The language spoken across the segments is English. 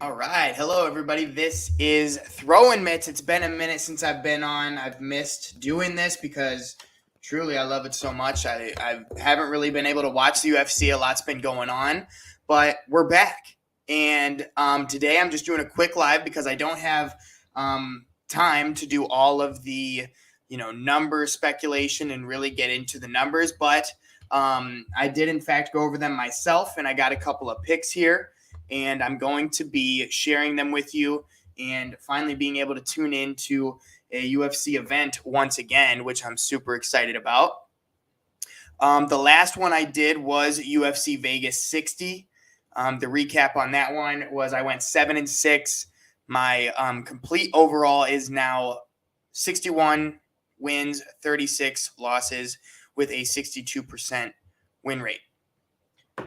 All right. Hello, everybody. This is Throwin Mitts. It's been a minute since I've been on. I've missed doing this because truly I love it so much. I haven't really been able to watch the UFC. A lot's been going on, but we're back. And today I'm just doing a quick live because I don't have time to do all of the, number speculation and really get into the numbers. But I did, in fact, go over them myself, and I got a couple of picks here. And I'm going to be sharing them with you and finally being able to tune into a UFC event once again, which I'm super excited about. The last one I did was UFC Vegas60. The recap on that one was I went 7-6. My complete overall is now 61 wins, 36 losses with a 62% win rate.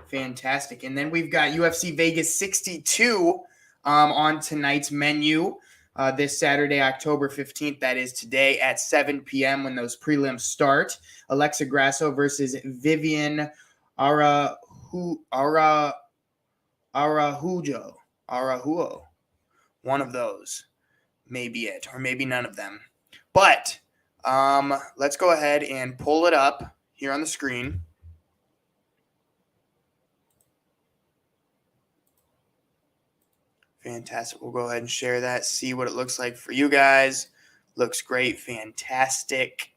Fantastic. And then we've got UFC Vegas62 on tonight's menu this Saturday, October 15th. That is today at 7 p.m. when those prelims start. Alexa Grasso versus Vivian Araújo. One of those may be it, or maybe none of them. But let's go ahead and pull it up here on the screen. Fantastic. We'll go ahead and share that, see what it looks like for you guys. Looks great. Fantastic.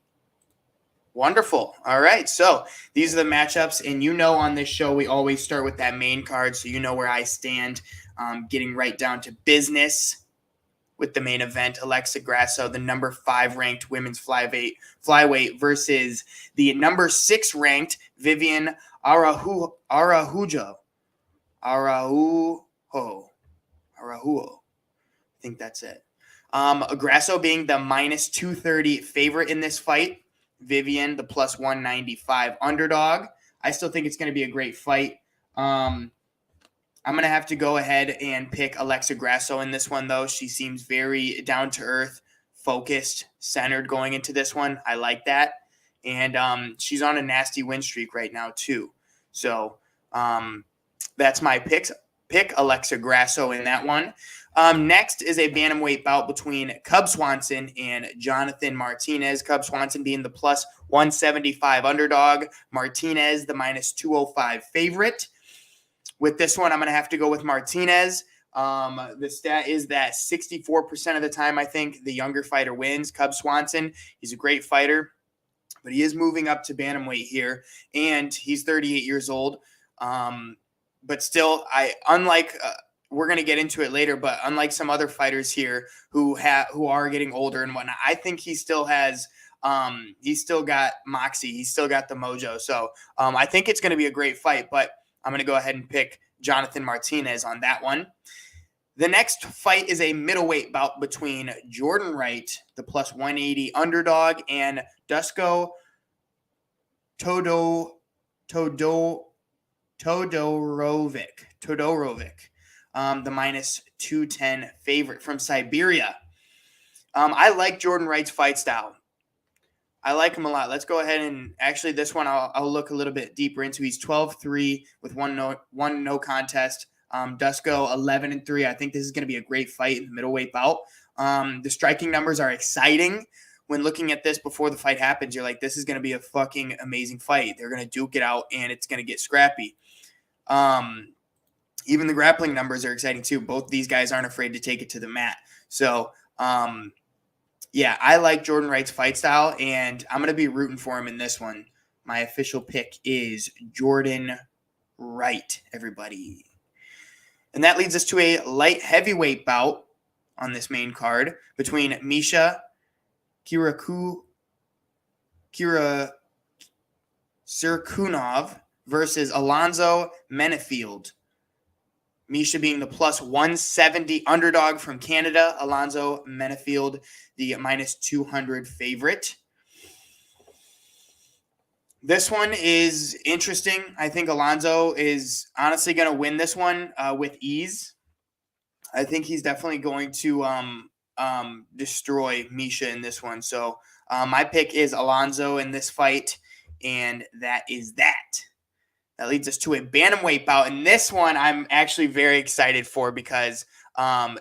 Wonderful. All right. So these are the matchups. And on this show, we always start with that main card. So you know where I stand, getting right down to business with the main event. Alexa Grasso, the number 5 ranked women's flyweight versus the number 6 ranked Vivian Araújo. Araujo. I think that's it. Grasso being the minus 230 favorite in this fight. Vivian, the plus 195 underdog. I still think it's going to be a great fight. I'm going to have to go ahead and pick Alexa Grasso in this one, though. She seems very down-to-earth, focused, centered going into this one. I like that. And she's on a nasty win streak right now, too. So that's my picks. Pick Alexa Grasso in that one. Next is a bantamweight bout between Cub Swanson and Jonathan Martinez. Cub Swanson being the plus 175 underdog. Martinez, the minus 205 favorite. With this one, I'm going to have to go with Martinez. The stat is that 64% of the time, I think, the younger fighter wins. Cub Swanson, he's a great fighter, but he is moving up to bantamweight here, and he's 38 years old. But still, we're going to get into it later, but unlike some other fighters here who are getting older and whatnot, I think he still has, he's still got moxie. He's still got the mojo. So I think it's going to be a great fight, but I'm going to go ahead and pick Jonathan Martinez on that one. The next fight is a middleweight bout between Jordan Wright, the plus 180 underdog, and Dusko Todorovic, the minus 210 favorite from Siberia. I like Jordan Wright's fight style. I like him a lot. Let's go ahead and actually this one I'll look a little bit deeper into. He's 12-3 with one no contest. Dusko 11-3. I think this is going to be a great fight in the middleweight bout. The striking numbers are exciting. When looking at this before the fight happens, you're like, this is going to be a fucking amazing fight. They're going to duke it out, and it's going to get scrappy. Even the grappling numbers are exciting too. Both these guys aren't afraid to take it to the mat. So, yeah, I like Jordan Wright's fight style, and I'm going to be rooting for him in this one. My official pick is Jordan Wright, everybody. And that leads us to a light heavyweight bout on this main card between Misha Kiraku Sirkunov versus Alonso Menifield. Misha being the plus 170 underdog from Canada. Alonso Menifield, the minus 200 favorite. This one is interesting. I think Alonso is honestly going to win this one with ease. I think he's definitely going to destroy Misha in this one. So my pick is Alonso in this fight, and that is that. That leads us to a bantamweight bout. And this one I'm actually very excited for because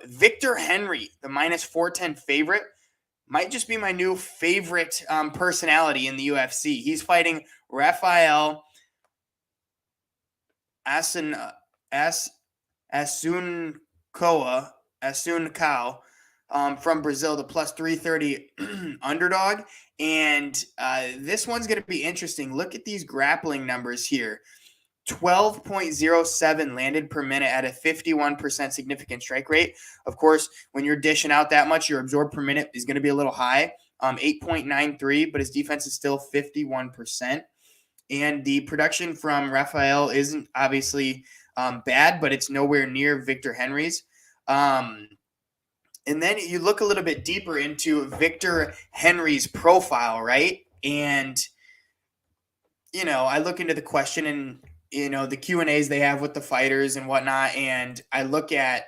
Victor Henry, the minus 410 favorite, might just be my new favorite personality in the UFC. He's fighting Rafael Asuncao from Brazil, the plus 330 underdog. And this one's going to be interesting. Look at these grappling numbers here. 12.07 landed per minute at a 51% significant strike rate. Of course, when you're dishing out that much, your absorb per minute is going to be a little high. 8.93, but his defense is still 51%. And the production from Rafael isn't obviously bad, but it's nowhere near Victor Henry's. And then you look a little bit deeper into Victor Henry's profile, right? And, I look into the question and, the Q&As they have with the fighters and whatnot. And I look at,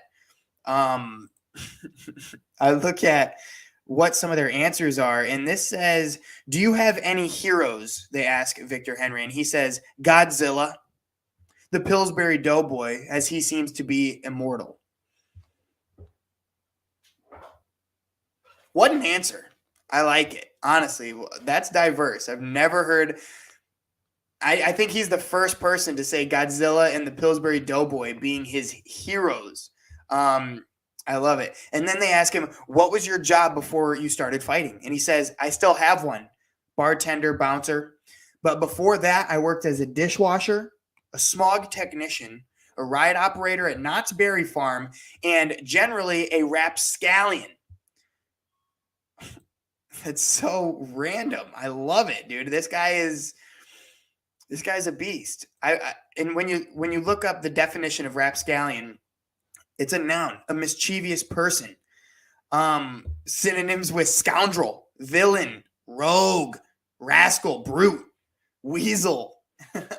what some of their answers are. And this says, do you have any heroes? They ask Victor Henry. And he says, Godzilla, the Pillsbury Doughboy, as he seems to be immortal. What an answer. I like it. Honestly, that's diverse. I've never heard. I think he's the first person to say Godzilla and the Pillsbury Doughboy being his heroes. I love it. And then they ask him, what was your job before you started fighting? And he says, I still have one. Bartender, bouncer. But before that, I worked as a dishwasher, a smog technician, a ride operator at Knott's Berry Farm, and generally a rapscallion. That's so random. I love it, dude. This guy's a beast. And when you look up the definition of rapscallion, it's a noun, a mischievous person. Synonyms with scoundrel, villain, rogue, rascal, brute, weasel,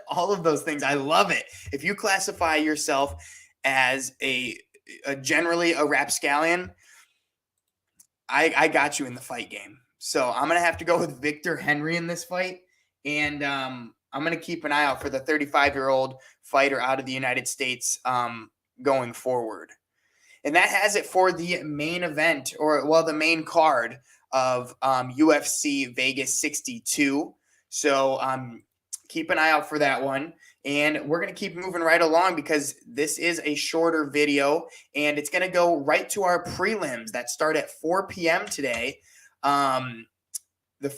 all of those things. I love it. If you classify yourself as generally a rapscallion, I got you in the fight game. So I'm going to have to go with Victor Henry in this fight. And I'm going to keep an eye out for the 35-year-old fighter out of the United States going forward. And that has it for the main event, the main card of UFC Vegas62. So keep an eye out for that one. And we're going to keep moving right along because this is a shorter video. And it's going to go right to our prelims that start at 4 p.m. today. The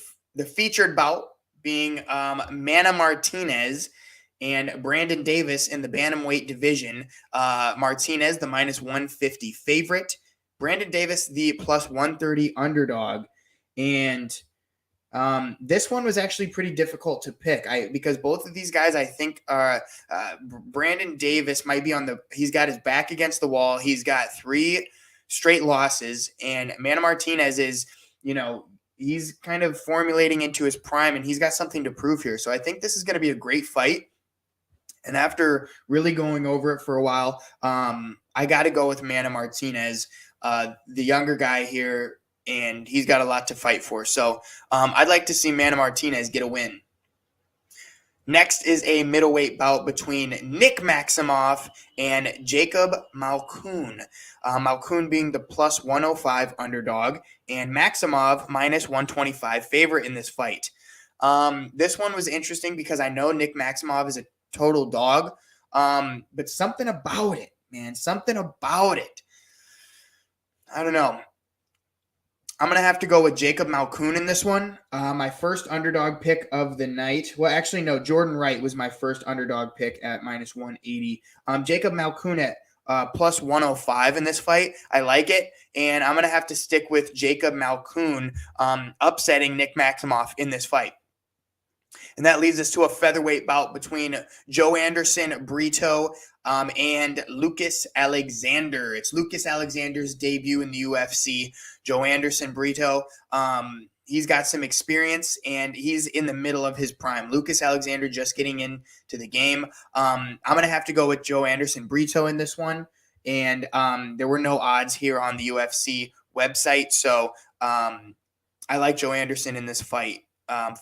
featured bout being Mana Martinez and Brandon Davis in the bantamweight division. Martinez, the minus 150 favorite. Brandon Davis, the plus 130 underdog. And this one was actually pretty difficult to pick because both of these guys, I think, Brandon Davis might be he's got his back against the wall. He's got 3 straight losses. And Mana Martinez is, he's kind of formulating into his prime, and he's got something to prove here. So I think this is going to be a great fight. And after really going over it for a while, I got to go with Mana Martinez, the younger guy here, and he's got a lot to fight for. So I'd like to see Mana Martinez get a win. Next is a middleweight bout between Nick Maximoff and Jacob Malkoun. Malkoun being the plus 105 underdog, and Maximov minus 125 favorite in this fight. This one was interesting because I know Nick Maximov is a total dog, but something about it, man, something about it. I don't know. I'm going to have to go with Jacob Malkoun in this one. My first underdog pick of the night. Well, actually, no. Jordan Wright was my first underdog pick at minus 180. Jacob Malkoun at plus 105 in this fight. I like it. And I'm going to have to stick with Jacob Malkoun upsetting Nick Maximoff in this fight. And that leads us to a featherweight bout between Joe Anderson Brito and Lucas Alexander. It's Lucas Alexander's debut in the UFC. Joe Anderson Brito, he's got some experience, and he's in the middle of his prime. Lucas Alexander just getting into the game. I'm going to have to go with Joe Anderson Brito in this one. And there were no odds here on the UFC website. So I like Joe Anderson in this fight.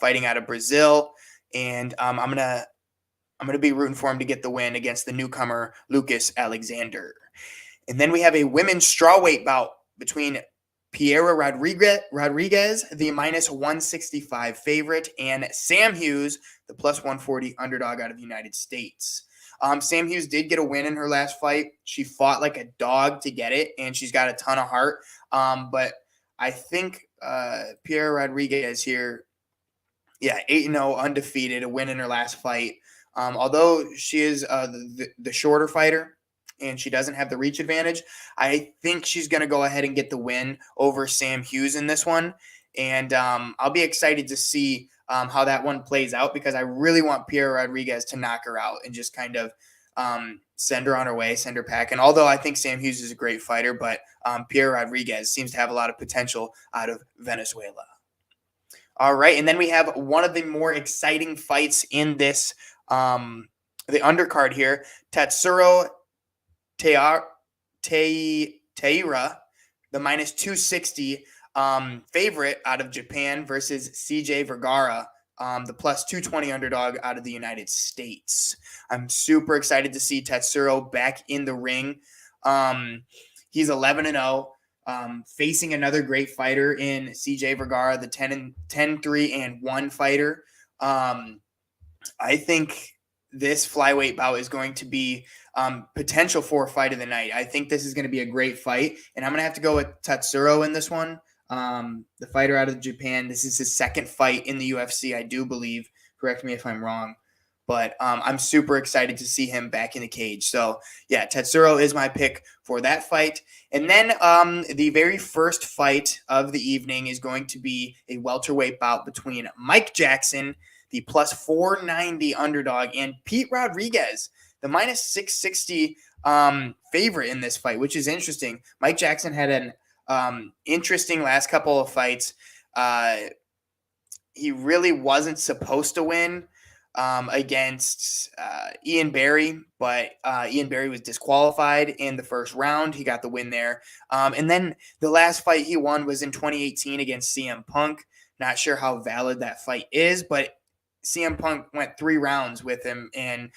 Fighting out of Brazil, and I'm gonna be rooting for him to get the win against the newcomer Lucas Alexander. And then we have a women's strawweight bout between Piera Rodriguez, the minus 165 favorite, and Sam Hughes, the plus 140 underdog out of the United States. Sam Hughes did get a win in her last fight. She fought like a dog to get it, and she's got a ton of heart. But I think Piera Rodriguez here, 8-0, undefeated, a win in her last fight. Although she is the shorter fighter, and she doesn't have the reach advantage, I think she's going to go ahead and get the win over Sam Hughes in this one. And I'll be excited to see how that one plays out, because I really want Piera Rodriguez to knock her out and just kind of send her on her way, send her packing. Although I think Sam Hughes is a great fighter, but Piera Rodriguez seems to have a lot of potential out of Venezuela. All right, and then we have one of the more exciting fights in this, the undercard here. Tatsuro Taira, the minus 260 favorite out of Japan, versus CJ Vergara, the plus 220 underdog out of the United States. I'm super excited to see Tatsuro back in the ring. He's 11-0, facing another great fighter in CJ Vergara, the 10-3-1 fighter. I think this flyweight bout is going to be potential for a fight of the night. I think this is going to be a great fight, and I'm going to have to go with Tatsuro in this one. The fighter out of Japan. This is his second fight in the UFC, I do believe. Correct me if I'm wrong. But I'm super excited to see him back in the cage. So, yeah, Tatsuro is my pick for that fight. And then the very first fight of the evening is going to be a welterweight bout between Mike Jackson, the plus 490 underdog, and Pete Rodriguez, the minus 660 favorite in this fight, which is interesting. Mike Jackson had an interesting last couple of fights. He really wasn't supposed to win against Ian Barry, but Ian Barry was disqualified in the first round. He got the win there. And then the last fight he won was in 2018 against CM Punk. Not sure how valid that fight is, but CM Punk went 3 rounds with him, and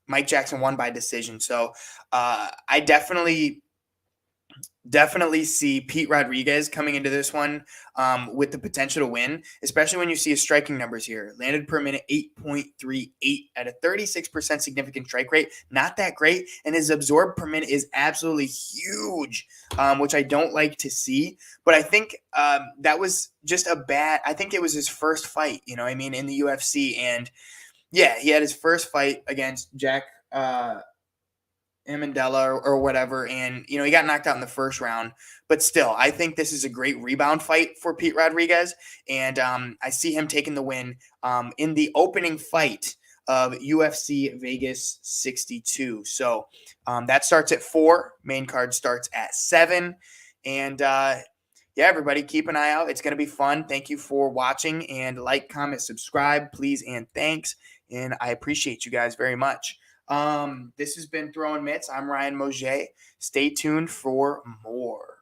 Mike Jackson won by decision. So I definitely see Pete Rodriguez coming into this one with the potential to win, especially when you see his striking numbers here. Landed per minute 8.38 at a 36% significant strike rate. Not that great. And his absorbed per minute is absolutely huge, which I don't like to see. But I think that was just I think it was his first fight, in the UFC. And yeah, he had his first fight against Jack Amandella or whatever, and he got knocked out in the first round. But still, I think this is a great rebound fight for Pete Rodriguez, and I see him taking the win in the opening fight of UFC Vegas 62. So that starts at 4. Main card starts at 7, and everybody keep an eye out. It's going to be fun. Thank you for watching, and like, comment, subscribe, please, and thanks. And I appreciate you guys very much. This has been Throwin Mitts. I'm Ryan Mougey. Stay tuned for more.